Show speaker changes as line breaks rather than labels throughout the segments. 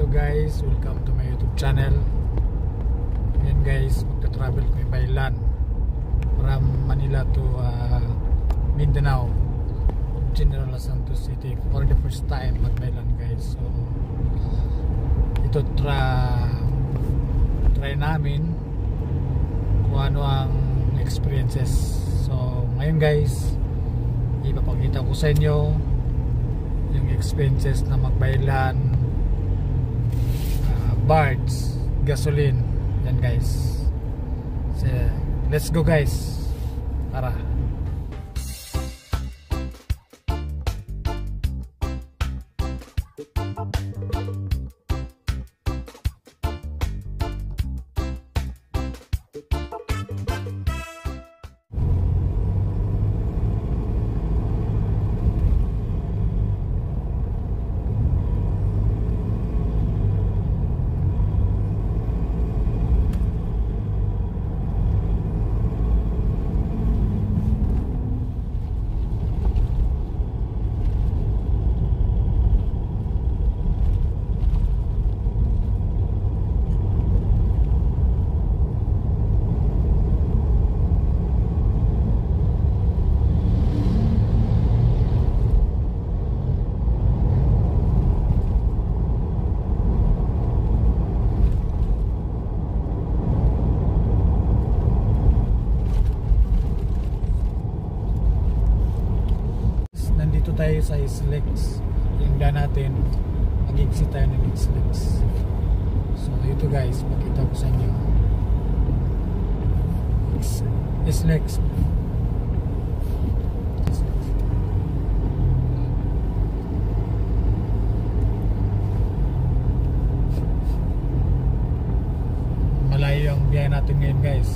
guys, welcome to my YouTube channel. Ngayon guys, magta-travel kami by land from Manila to Mindanao, General Santos City for the first time mag by land guys. So ito try namin kung ano ang experiences. So ngayon guys, ipapakita ko sa inyo yung experiences na magbaylan, birds, gasoline, yan guys. So let's go guys, tara. Tayo sa Islex, yung daan natin, mag-exit tayo ng Islex. So ito guys, pakita ko sa inyo Islex. Malayo ang biyahe natin ngayon guys.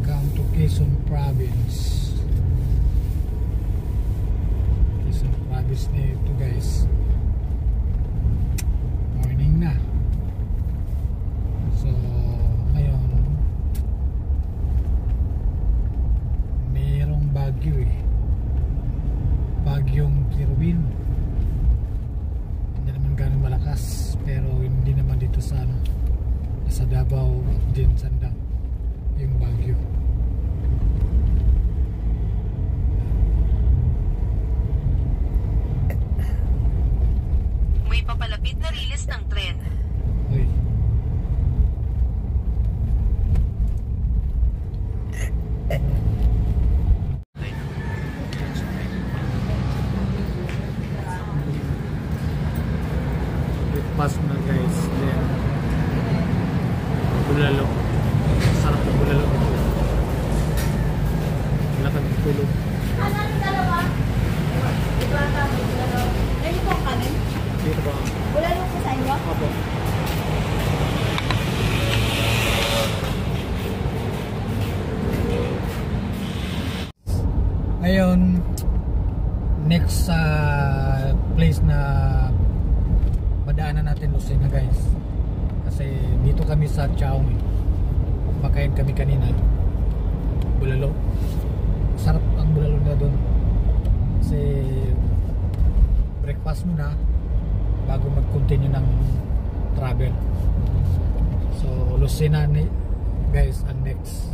Come to Quezon Province. Quezon Province na ito guys. Morning na. So ngayon mayroong bagyo bagyong Kirwin. Hindi naman ganun malakas, pero hindi naman dito sa Davao at din Sandang yung bagyo.
May papalapit na rilis ng tren.
Uy. Breakfast na guys. Then bulalo. Sarap na bulalo ito. Wala kang tulog.
Ano yung dalawa? Diba kami dalawa? Ayun po ang kanin?
Dito ba?
Wala lang po sa inyo?
Opo. kami sa Chaong. Makain kami kanina. Bulalo. Sarap ang bulalo na doon. Kasi breakfast muna bago mag-continue ng travel. So Lucena guys ang next.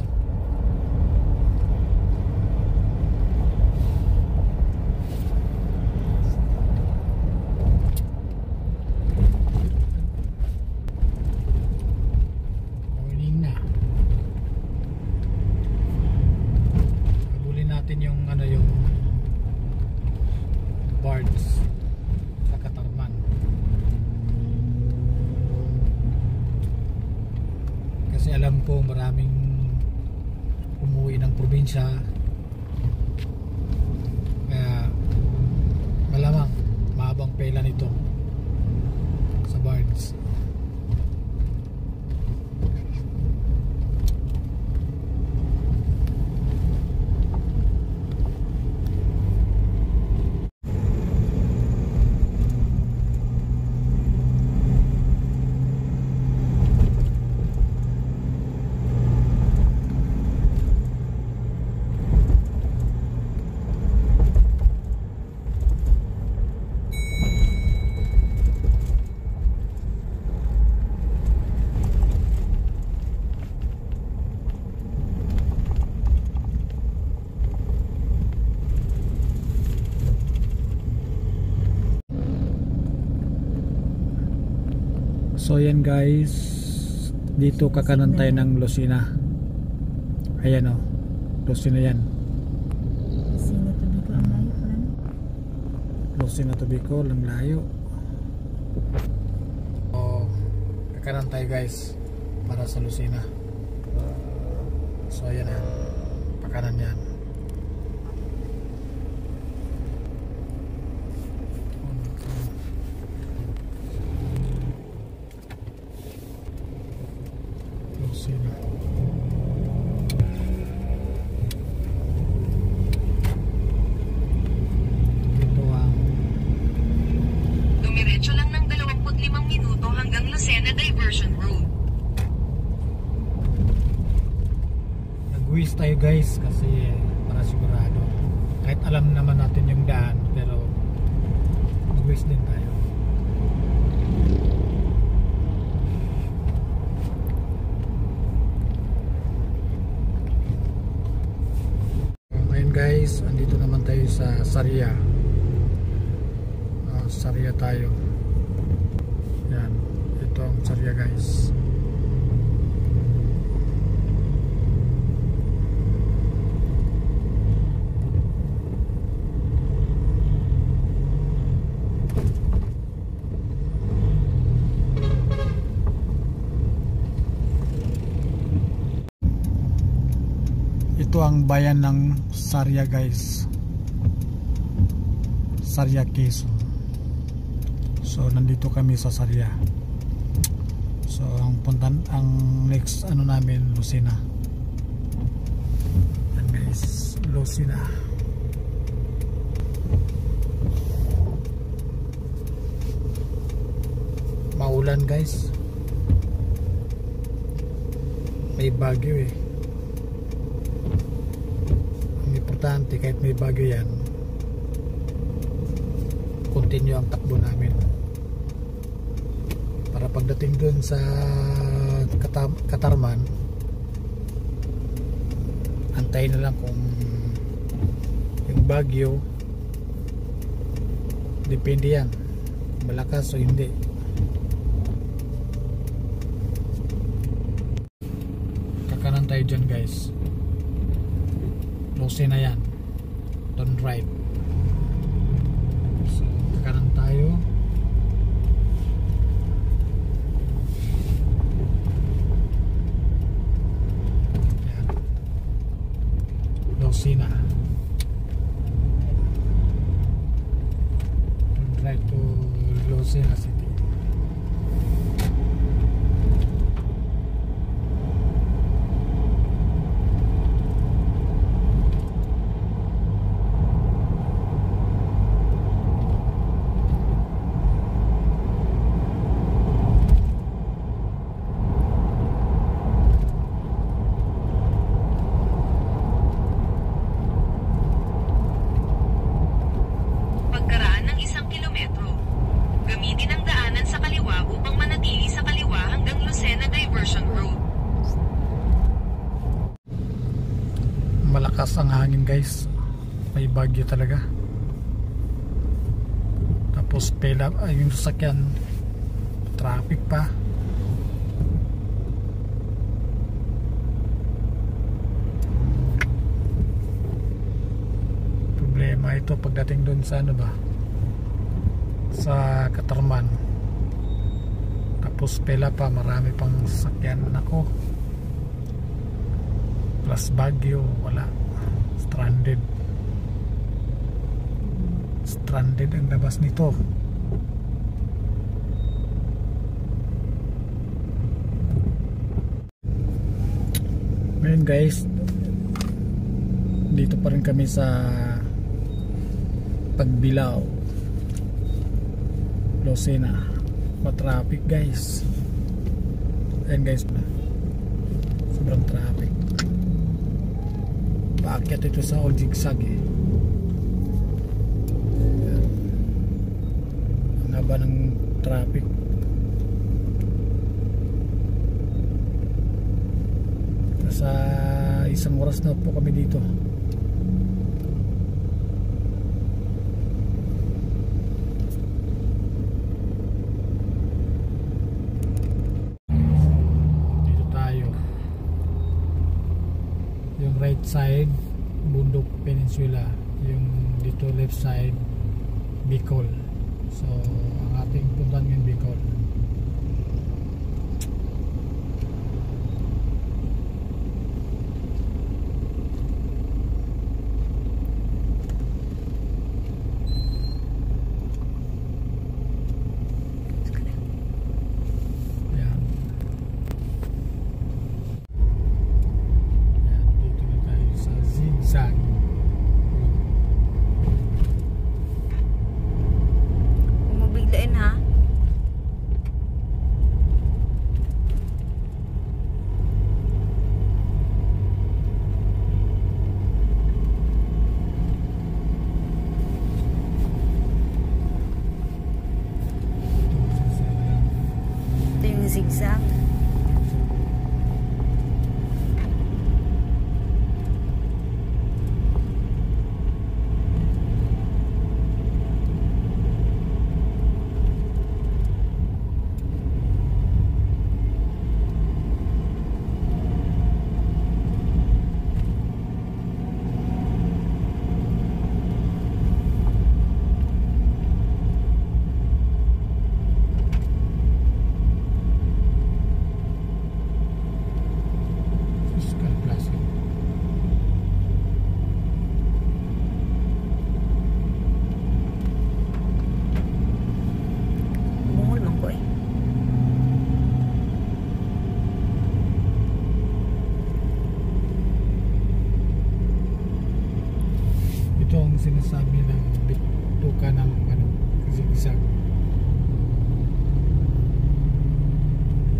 Morning na. Habulin natin yung yung birds sa Katarman. Kasi alam ko maraming umuwi ng probinsya, kaya malamang mahabang pela nito sa birds. So yan guys, dito kakanan tayo ng Lucena. Ayan o, Lucena yan. Lucena to Bicol ang layo. So kakanan tayo guys para sa Lucena. So ayan na, pakanan yan.
Dumiretso lang ng 25 minuto hanggang Lucena Diversion Road.
Nag-wish tayo guys kasi para sigurado. Kahit alam naman natin yung daan, pero nag-wish din tayo. Ngayon guys, andito naman tayo sa Sarya. Sarya tayo. Yan, ito ang Sarya guys. Ito ang bayan ng Sarya guys. Sarya Quezon. So nandito kami sa Sarya. So ang next namin Lucena. Yan guys, Lucena. Maulan guys. May bagyo eh. Importante kahit may bagyo yan, continue ang takbo namin para pagdating dun sa Katarman, antayin na lang kung yung bagyo, depende yan malakas o hindi. Kakanan tayo dyan guys. Lucena yan, turn right. So kakanan tayo. Yan, Lucena. Turn right to Lucena City. ang hangin guys, may bagyo talaga. Tapos pela yung sasakyan, traffic pa. Problema ito pagdating doon sa ano ba, sa Katarman. Tapos pela pa, marami pang sasakyan. Nako, plus bagyo, wala, stranded ang labas nito. Ngayon guys, dito pa rin kami sa Pagbilao, Lucena. Matraffic guys. Ayan guys, sobrang traffic. Paakyat ito sa Old Zigzag eh. Ayan. Ang haba ng traffic. Sa isang oras na po kami dito. Right side Bundok Peninsula, yung dito left side Bicol. So ang ating puntahan ngayon Bicol.
Umabiglain ha. Ito yung zigzag. Ito ang sinasabi ng bituka ng ano, zigzag.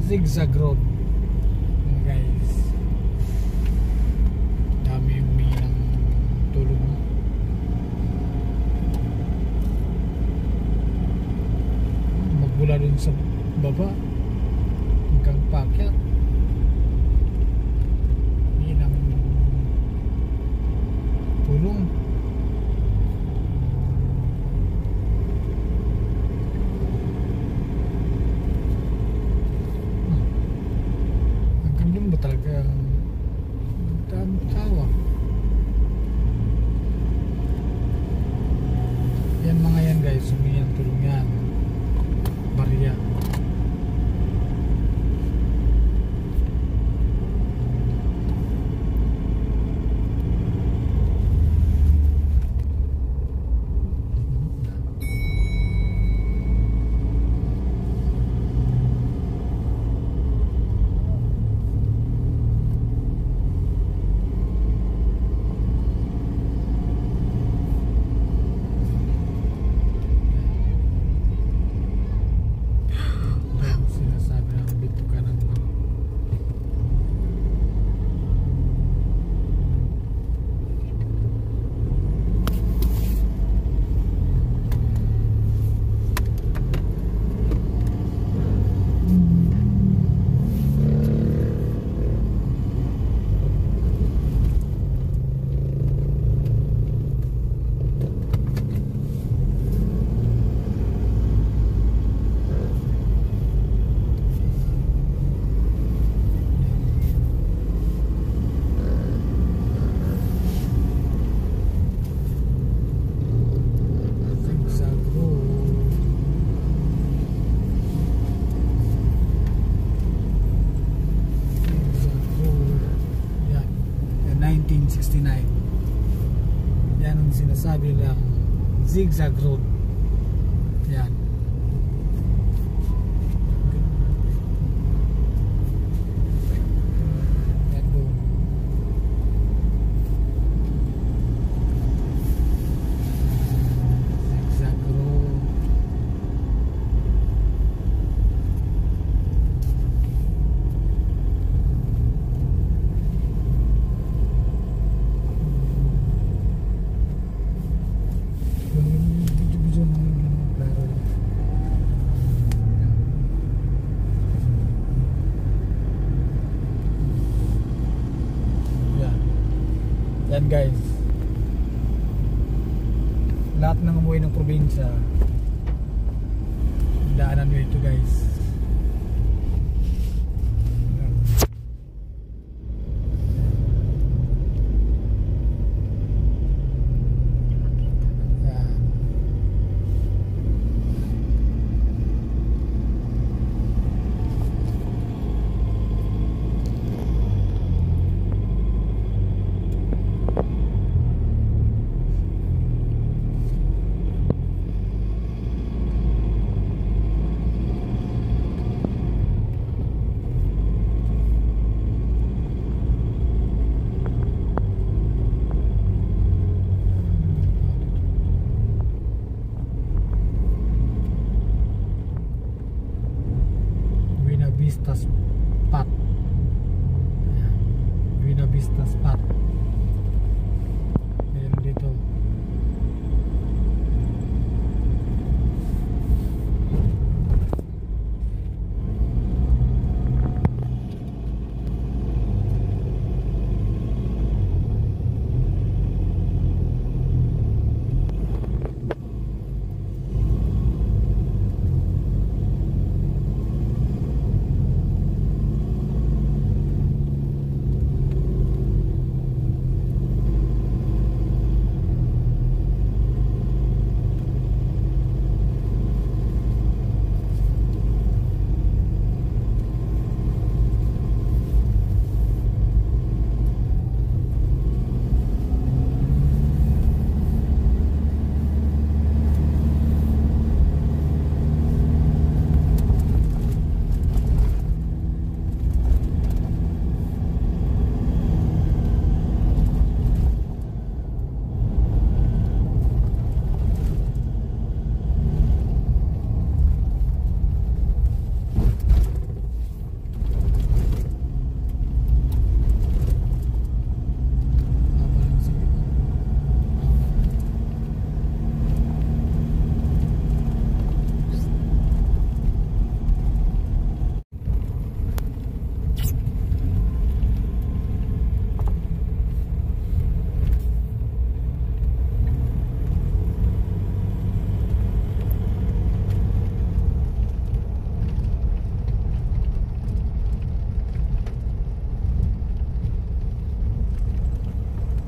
Zigzag road. Guys, dami yung humingi ng tulong. Magmula dun sa baba hanggang paakyat. Humingi ng tulong. Talagang daming tawa. Yan mga yan guys, humingi ng tulong yan. Barya.
169. Yan ang sinasabi lang zigzag road. Yan. Yan doon. Zigzag road. Yan guys, lahat ng umuwi ng probinsya daanan nyo ito guys. Yan. Buena Vista Spot. Ayan. Buena Vista Spot. Meron dito.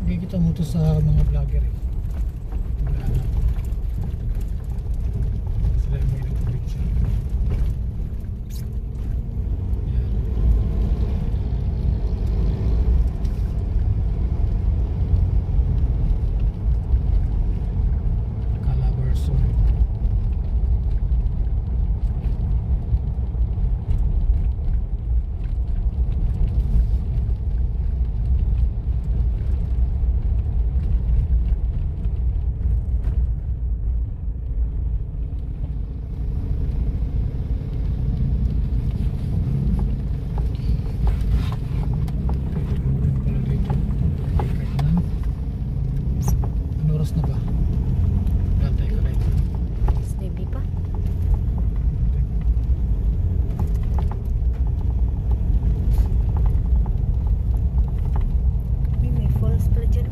Nakikita mo ito sa mga vlogger eh. Sila yung may nag-picture. Yan. Calabarzon. Na ba? Gantay ka right.
Steady pa. May falls pala dyan.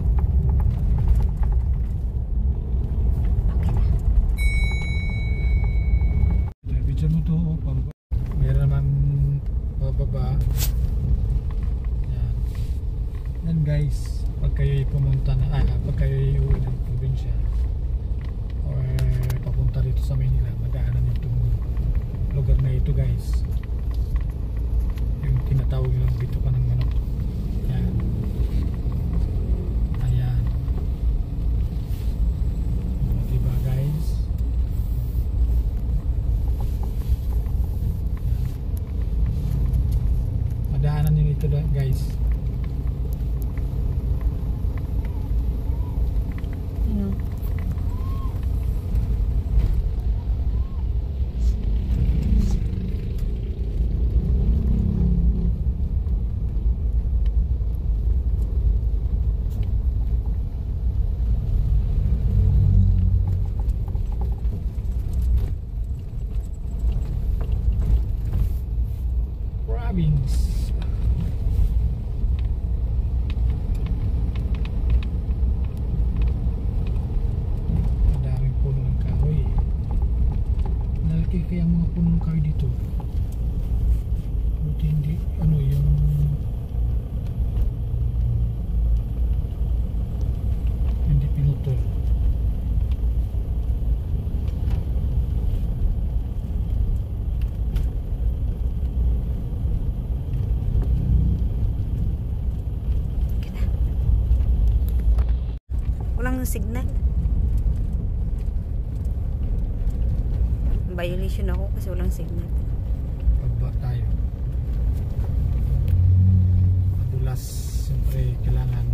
Television mo to, pababa. Meron naman pababa. Yan. Yan guys, pag kayo'y pumunta na, pag kayo'y uwi ng probinsya or papunta rito sa Manila, madaanan nyo itong lugar na ito guys. Yung tinatawag nilang Bituka ng Manok. Yan. kanan nyo dito guys.
Ano?
Province. Madaming puno ng kahoy. Nalaki kaya ang mga puno ng kahoy dito. Buti hindi, ano yung hindi pinutol.
Walang signal. Violation ako kasi walang signal.
Pagba tayo madulas, siyempre kailangan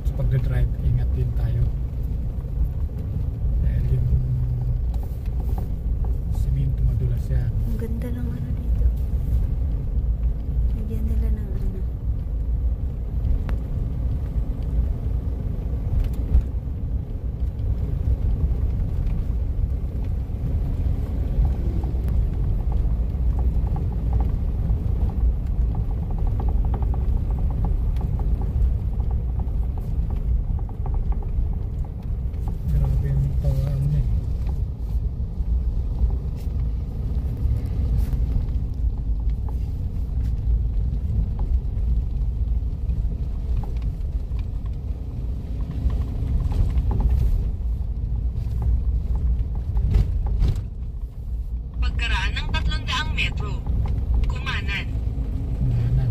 sa pagdadrive ingat din tayo dahil yung simento madulas yan.
Ang ganda ng ano dito. Lagyan nila ng ano.
Grabe yung tawaan na eh.
Pagkaraan ng 300 metro. Kumanan.
Kumanan.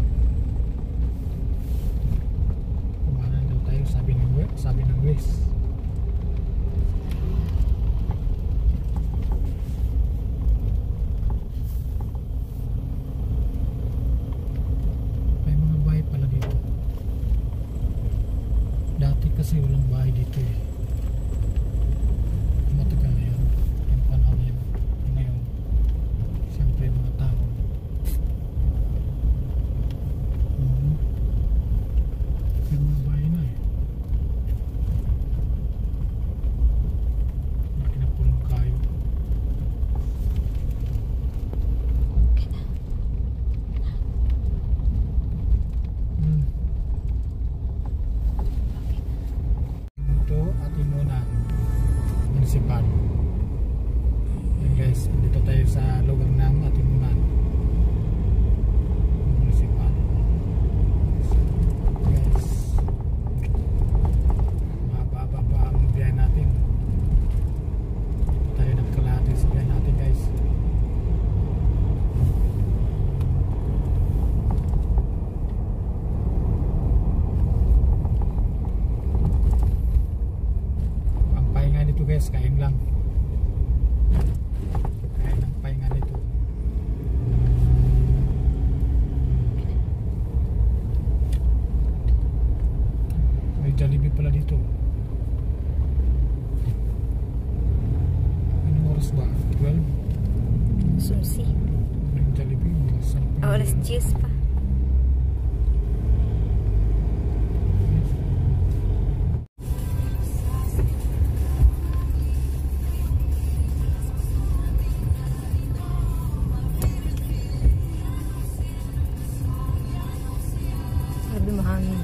Kumanan daw tayo, sabi ng West. May mga bahay pala dito. Dati kasi walang bahay dito eh. Matagal na yun. Yung panahon yun. Ngayon, siyempre mga tao. May mga bahay na eh. Laki na pulong kayo. Ito atin muna municipal. Yan guys, dito tayo sa lugar ng Atimunan municipal. Guys, mababa pa ang biyahe natin. Dito tayo nagkalahati sa biyahe natin guys. Ang pahinga dito guys, kain lang. Kain ang pahinga dito. May Jollibee pala dito. Anong oras ba? 12?
Susi.
May Jollibee. Masarap yun.
Alas 10 pa. Sabi mahangin.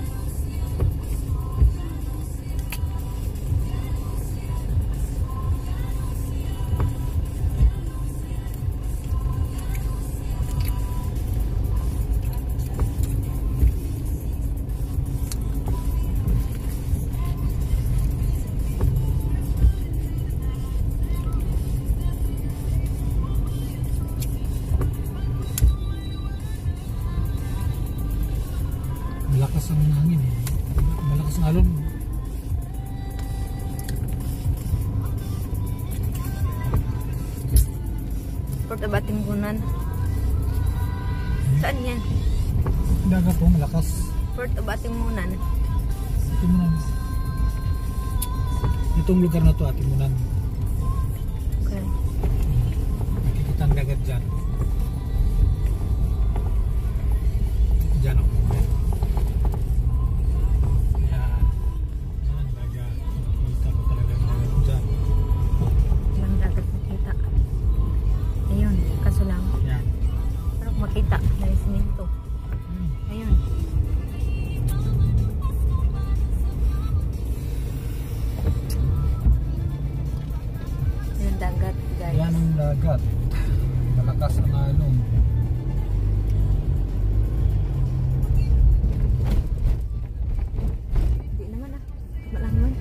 Malakas ang hangin eh. Malakas ang alon.
Port of Atimgunan. Saan yan?
dagat po, malakas.
Port of Atimunan.
Atimunan. Itong lugar na to, Atimunan.
Okay.
Nakikita ang dagat dyan. Dyan ako. Yan. Yan ang dagat. Nakikita ko talaga ang dagat dyan.
Walang dagat makita. Ayun, kaso lang.
Yan.
Pero makita, may siminto. Ayun. Yung dagat, guys.
Yan ang dagat. Malakas ang alon.
Hindi naman ah. Malangon.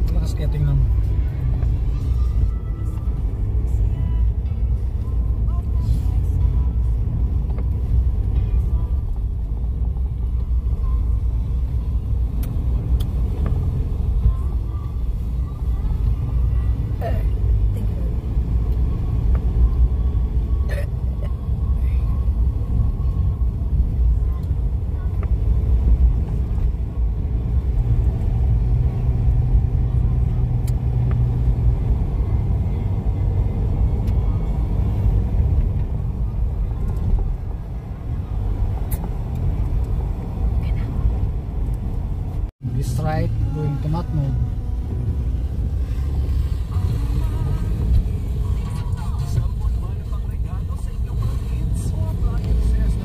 Malakas kaya tingnan mo.
Thank you.
This right going to Matnog.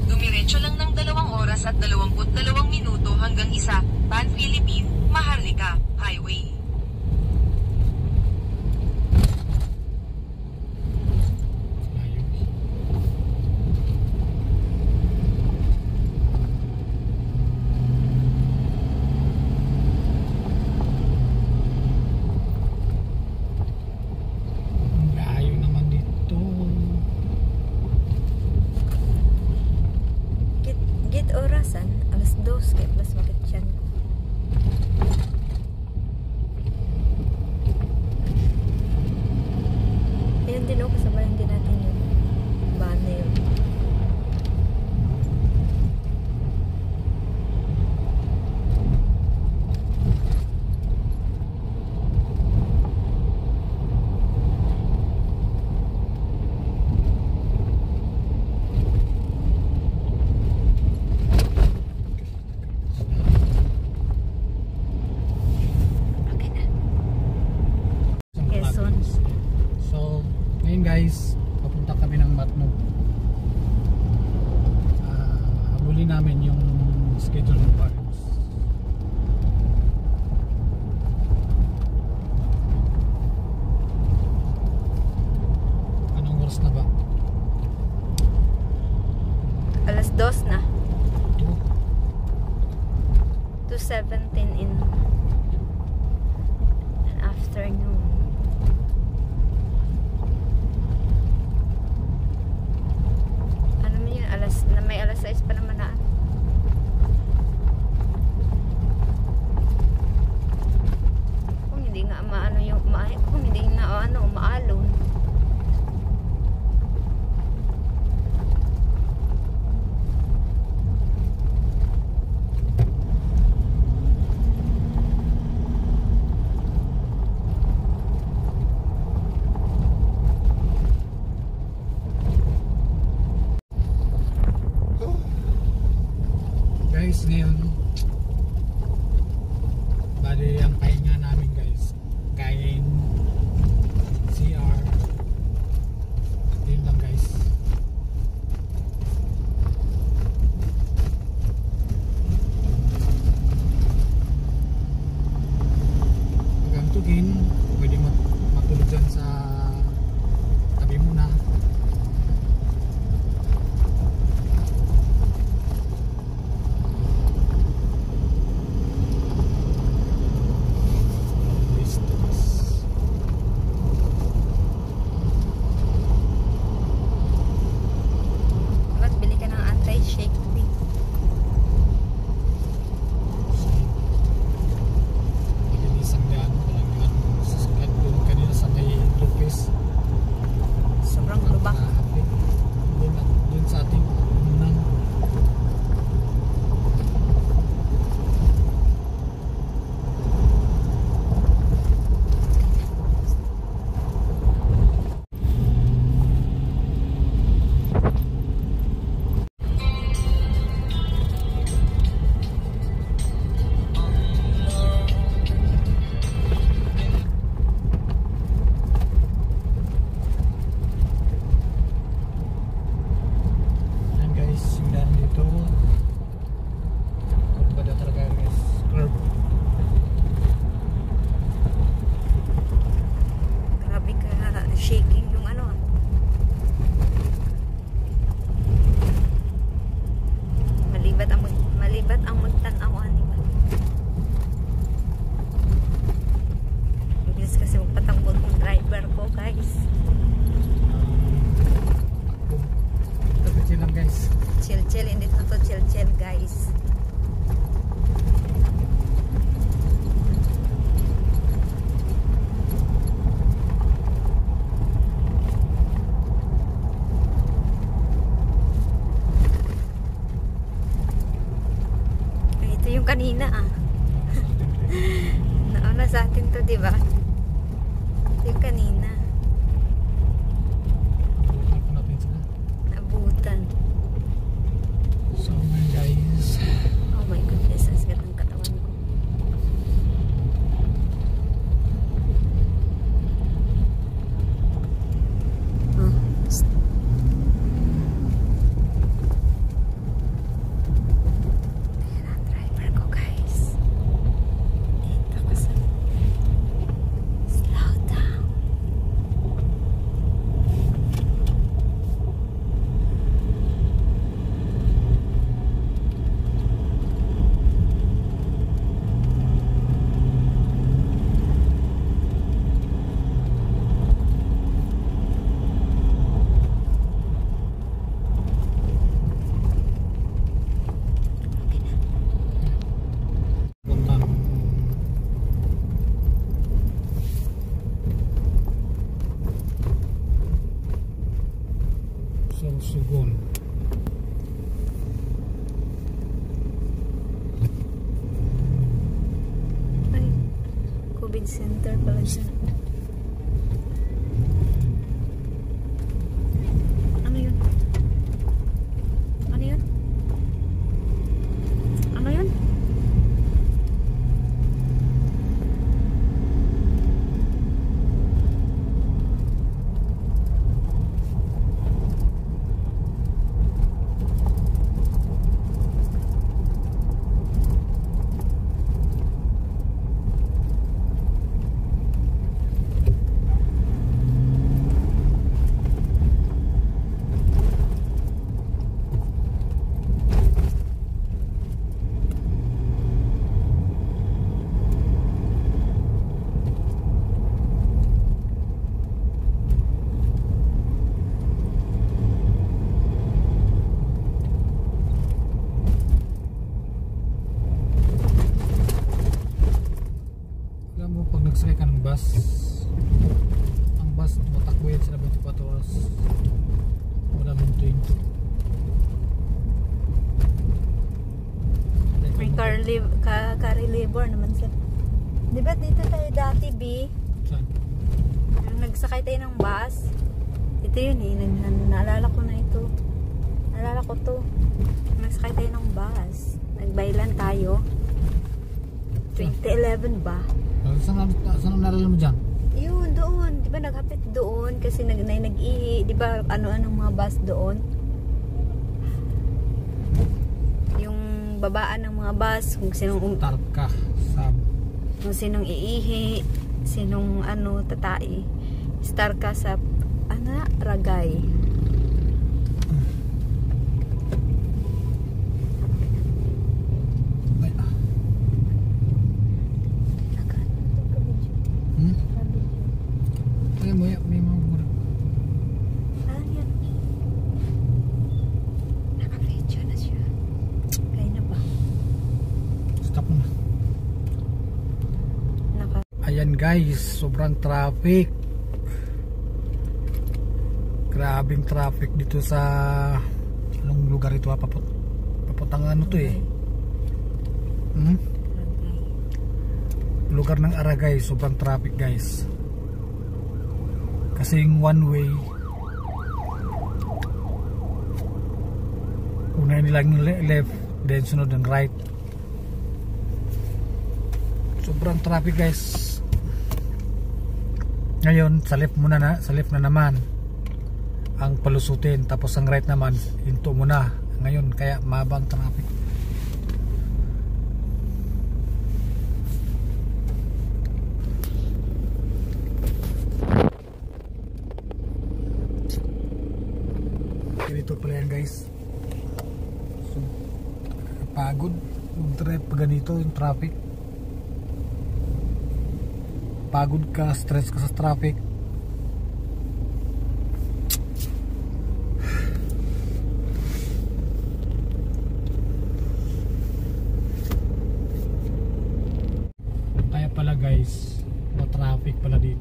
Dumiretso lang ng 2 oras at 22 minuto hanggang isa, Pan-Philippine, Maharlika, Highway.
Ayun. Ang layo naman dito.
Git orasan, alas 2 kaya plus makitsyan ko. Ayun din o, kasabayan din natin yun. Baan na yun. Okay na. Quezon.
So, ngayon guys, papunta kami ng Matnog. Habulin namin yung schedule ng Barrios. Anong oras na ba?
Alas 2 na.
2.
2:17 in an afternoon. Ano mo yun? May alas 6 pa naman na. Kung hindi nga maano yung kung hindi na maalon.
Guys, ngayon bali ang pahinga namin guys, kain, CR, yun lang guys. Pag antugin, pwede matulog dyan sa tabi muna.
chill, hindi to chill guys. Ay, ito yung kanina nauna sa atin to, di ba? Yung kanina nabutan.
So guys,
Oh my goodness, ang sigat ng katawan ko. Ayan ang driver ko guys. Dito ka sa slow down.
puntang Sorsogon.
Ay, COVID center pala siya. Ano yun? Ano yun? Ano yun?
Alam mo, pag nagsakay ka ng bus, ang bus matakbo yan sila 24 oras. Wala mong tuwing-tuwing.
May car labor naman siya. Di ba dito tayo dati, B?
Saan?
Nung nagsakay tayo ng bus, ito yun eh, naalala ko na ito. Naalala ko to. Nagsakay tayo ng bus. Nagbaylan tayo. 2011 ba?
Saan ang nalala mo dyan?
Yun, doon. Di ba naghapit doon? Kasi nag-ihi. Di ba ano-anong mga bus doon? Yung babaan ng mga bus, kung sinong
Tarka. Sab.
kung sinong iihi, sinong tatai. Star ka sa Ragay.
Ay, Ay, may mga mura.
Yan. Naka-video na siya. Kaya na ba?
Stop mo na. Ayan guys, sobrang traffic. Grabing traffic dito sa anong lugar ito, papuntang ano to eh. Lugar ng Aragay, sobrang traffic guys. Kasi yung one way, una nilang left, then sunod ng right. Sobrang traffic guys. Ngayon sa left na naman ang palusutin, tapos ang right naman hinto mo na ngayon, kaya mabang traffic. Ganito pala yan guys. So, pagod mag-drive pag ganito yung traffic. Pagod ka, stress ka sa traffic.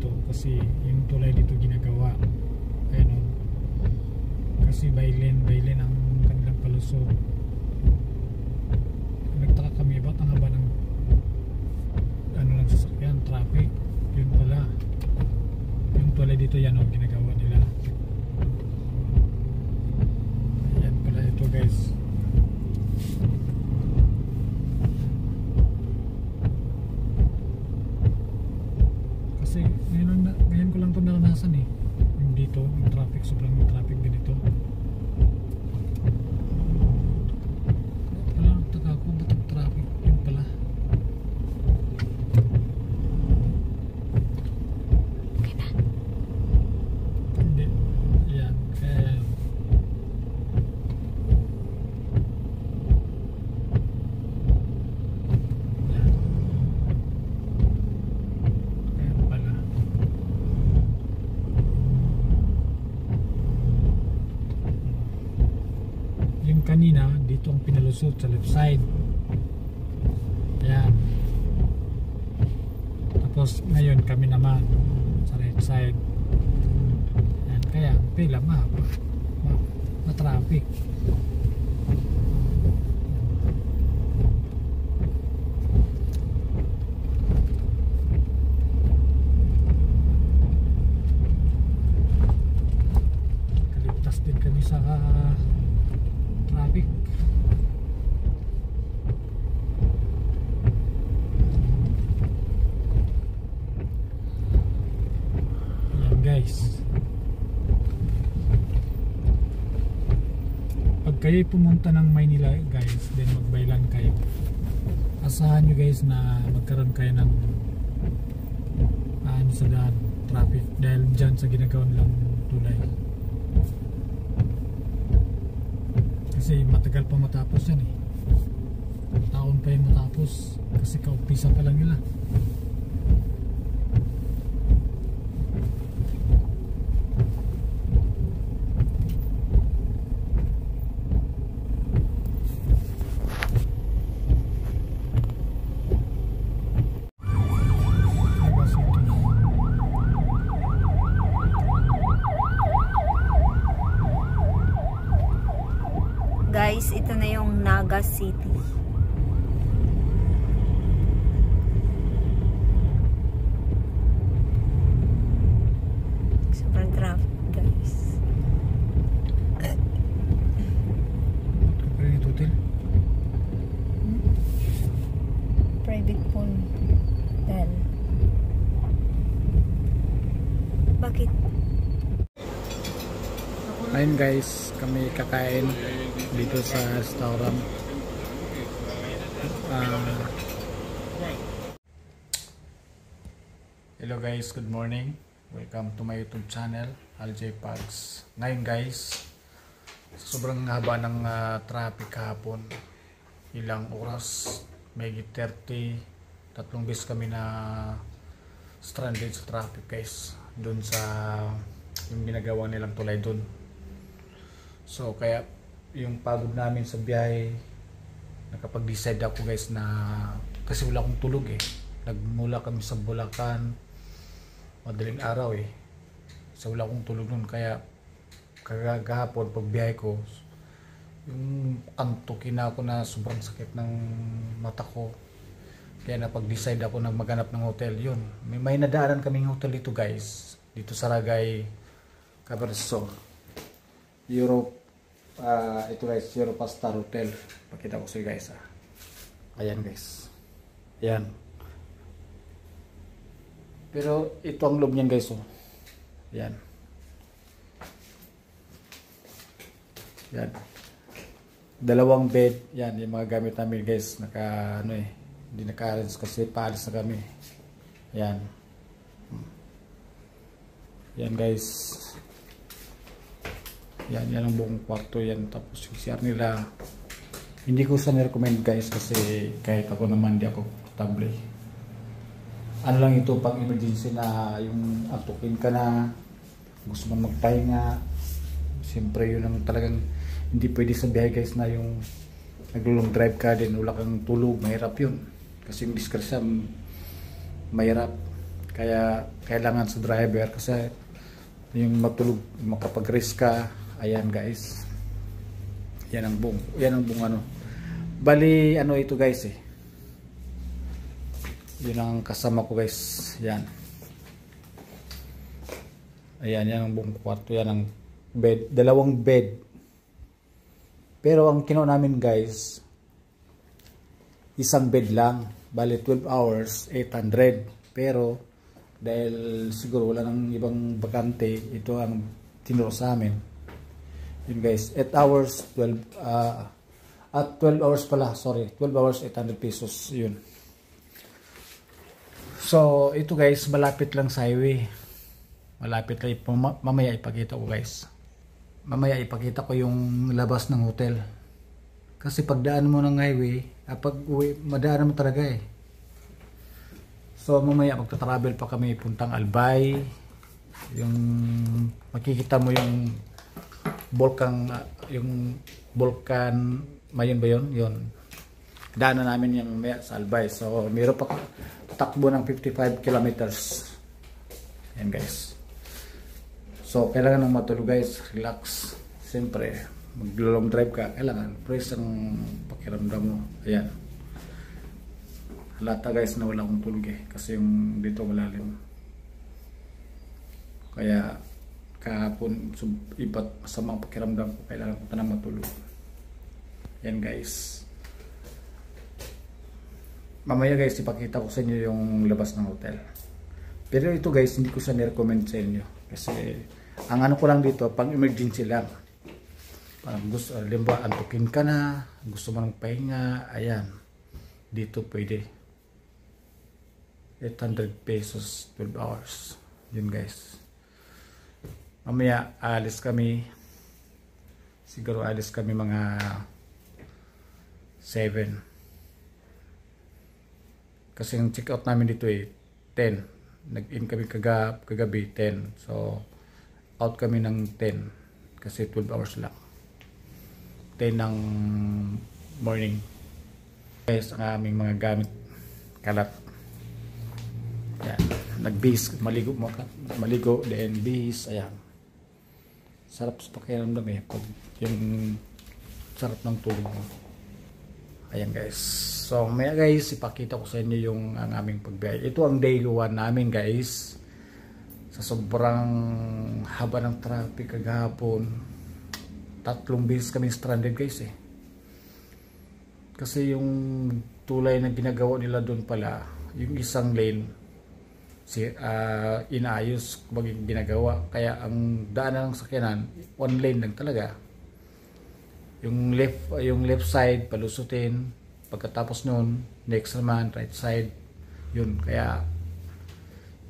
dito kasi yung tulay dito ginagawa. Ayun, kasi by lane ang kanilang palusot. Nagtaka kami, ba't ang haba ng lang sasakyan, traffic. Yun pala yung tulay dito, yan o, ginagawa nila. Yan pala ito guys. Kasi ngayon ko lang ito naranasan eh, yung dito, yung traffic, sobrang yung traffic din ito. Wala, taka ko, ba't ang traffic? Yun pala. Hindi, yan, kaya kanina dito ang pinalusot sa left side. Ayan. Tapos ngayon kami naman sa right side. Ayan. Kaya pila ma-traffic. Kaligtas din kami sa traffic. Ayan guys, pag kayo pumunta ng Maynila guys, then magbaylan kayo, asahan nyo guys na magkaroon kayo ng sa daan, traffic, dahil dyan sa ginagawa nilang tulay. Kasi matagal pa matapos yan eh. Taon pa yung matapos. Kasi kaumpisa pa lang nila.
Guys, ito na yung Naga City. Sobrang traffic, guys.
Private hotel?
Private phone. Then, bakit?
Ayun guys, kami kakain dito sa restaurant. Hello guys, good morning. Welcome to my YouTube channel, LJ Parks. Ngayon guys, sobrang haba ng traffic kahapon. Ilang oras, may 30, tatlong beses kami na stranded sa traffic guys. Doon sa yung ginagawa nilang tulay doon. So kaya yung pagod namin sa biyahe, nakapag-decide ako guys na kasi wala akong tulog eh. Nagmula kami sa Bulacan, madaling araw eh. So wala akong tulog nun, kaya kagahapon pag biyahe ko, yung antukin na ako na sobrang sakit ng mata ko. Kaya napag-decide ako na maghanap ng hotel. Yun, may nadaanan kaming hotel dito guys, dito sa Ragay, Caberso, Europe. Ito guys, Europa Star Hotel. Pakita ko sa iyo guys. Ayan guys. Ayan. Pero ito ang loob niyan guys. Oh. Ayan. Ayan. Dalawang bed. Yan, yung mga gamit namin guys. Hindi naka-arrange kasi paalis na kami. Ayan. Ayan guys. Yan ang buong kwarto yan. Tapos yung CR nila, hindi ko sa recommend guys kasi kahit ako naman hindi ako komportable. Ano lang ito pag emergency na yung antukin ka na, gusto mo magpahinga. Siyempre yun ang talagang hindi pwede sa biyahe guys na yung naglulong drive ka din, wala kang tulog, mahirap yun. Kasi yung disgrasya mahirap. Kaya kailangan sa driver kasi yung matulog, makapag-rest ka. Ayan guys. Yan ang buong ano. Bali ano ito guys eh. Yun ang kasama ko guys. Yan. Ayan, yan ang buong kwarto. Yan ang bed. Dalawang bed. Pero ang kinuha namin guys, isang bed lang. Bali 12 hours, 800. Pero dahil siguro wala nang ibang bakante, ito ang tinuro sa amin. Yun guys, 8 hours, 12 hours pala, sorry. 12 hours, 800 pesos. Yun. So, ito guys, malapit lang sa highway. Malapit lang. Mamaya ipakita ko guys. Mamaya ipakita ko yung labas ng hotel. Kasi pagdaan mo ng highway, pag uwi, madaan mo talaga eh. So mamaya magta-travel pa kami puntang Albay. Yung makikita mo yung Volcan Mayon ba yun? Yun. Daanan namin yung mamaya sa Albay. So meron pa takbo ng 55 kilometers. Yan guys. So kailangan ng matulog guys, relax. Siyempre, mag-long drive ka, kailangan fresh ang pakiramdam mo. Ayan. Halata guys na wala akong tulog eh, kasi yung dito malalim. Kaya kahapon iba't masamang pakiramdam ko, kailangan ko na matulog. Yan guys. Mamaya guys ipakita ko sa inyo yung labas ng hotel. Pero ito guys hindi ko siya ni-recommend sa inyo kasi ang ano ko lang dito pang emergency lang. Parang gusto, limba antukin ka na, gusto mo ng pahinga, ayan. Dito pwede. 800 pesos 12 hours. Yun guys. Mamaya alis kami. Siguro alis kami mga 7. Kasi yung check out namin dito eh 10. Nag-in kami kagabi 10. So out kami ng 10 kasi 12 hours lang. 10 ng morning. Guys, ang aming mga gamit kalat. Yan, nag-base, maligo, then base, ayan. Sarap sa pakiramdam eh, pag yung sarap ng tulog mo. Ayan guys. So, maya guys, ipakita ko sa inyo yung ang aming pagbiyahe. Ito ang day 1 namin guys. Sa sobrang haba ng traffic kagahapon, 3 beses kami stranded guys eh. Kasi yung tulay na ginagawa nila doon pala, yung isang lane, inaayos baging ginagawa, kaya ang daanan ng sakyanan 1 lane lang talaga. Yung left side palusutin, pagkatapos noon next naman right side. Yun, kaya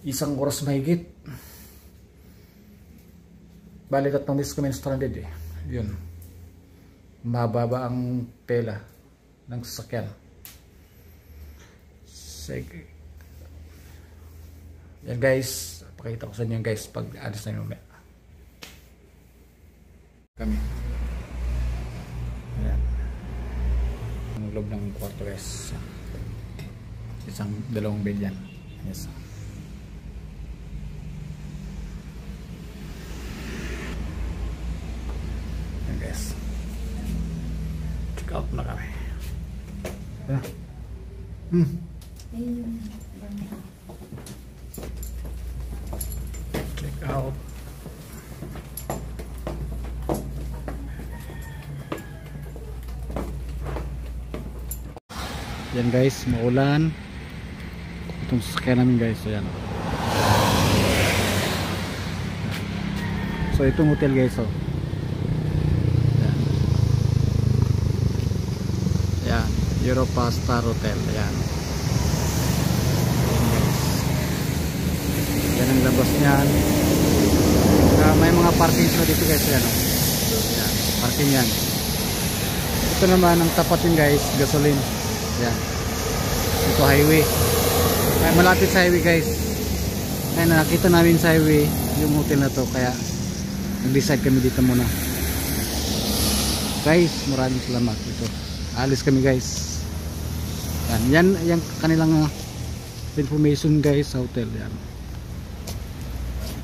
1 oras mahigit. Bali 3 beses kami stranded eh. Yun, mababa ang tela ng sasakyan. Sige. Yan guys, pakita ko sa inyo guys pag alis na yung mamaya kami. Ayan. Ang loob ng kwarto guys. Dalawang bed yan. Yes. Yan guys. Check out na kami. Ayan. Check out. Yan guys, maulan. Itong sasakyan namin guys, ayan. So itong hotel guys, oh. Ayan. Ayan, Europa Star Hotel, ayan. Yan ang labas niyan. May mga parking na dito guys, yan, oh. Yan, parking yan. Ito naman ang tapat yun guys, gasoline. Yan. Ito highway. Ay, malapit sa highway guys. Kaya nakita namin sa highway yung hotel na to, kaya nag-decide kami dito muna. Guys, maraming salamat dito. Alis kami guys. Yan yung kanilang information guys sa hotel yan.